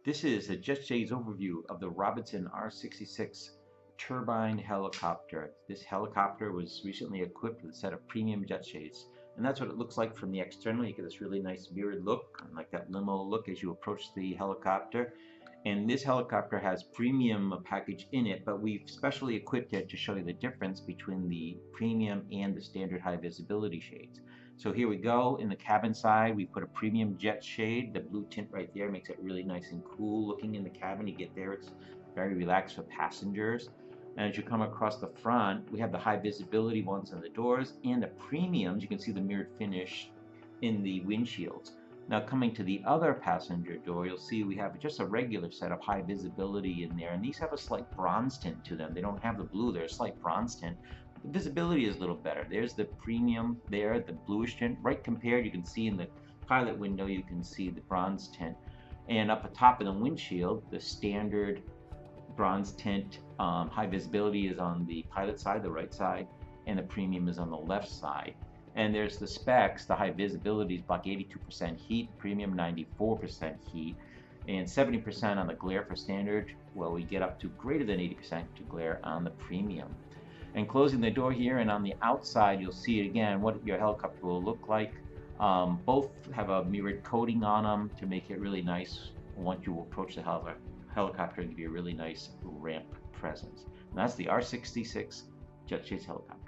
This is a Jet Shades overview of the Robinson R66 turbine helicopter. This helicopter was recently equipped with a set of premium jet shades, and that's what it looks like from the external. You get this really nice mirrored look, like that limo look as you approach the helicopter. And this helicopter has premium package in it, but we've specially equipped it to show you the difference between the premium and the standard high visibility shades. So here we go. In the cabin side, we put a premium jet shade. The blue tint right there makes it really nice and cool looking in the cabin. You get there, it's very relaxed for passengers. And as you come across the front, we have the high visibility ones on the doors and the premiums. You can see the mirrored finish in the windshields. Now coming to the other passenger door, you'll see we have just a regular set of high visibility in there, and these have a slight bronze tint to them. They don't have the blue, they're a slight bronze tint. The visibility is a little better. There's the premium there, the bluish tint. Right compared, you can see in the pilot window, you can see the bronze tint. And up atop of the windshield, the standard bronze tint high visibility is on the pilot side, the right side, and the premium is on the left side. And there's the specs. The high visibilities block 82% heat, premium 94% heat, and 70% on the glare for standard. Well, we get up to greater than 80% to glare on the premium. And closing the door here, and on the outside, you'll see again what your helicopter will look like. Both have a mirrored coating on them to make it really nice once you approach the helicopter and give you a really nice ramp presence. And that's the R66 Jet Shades helicopter.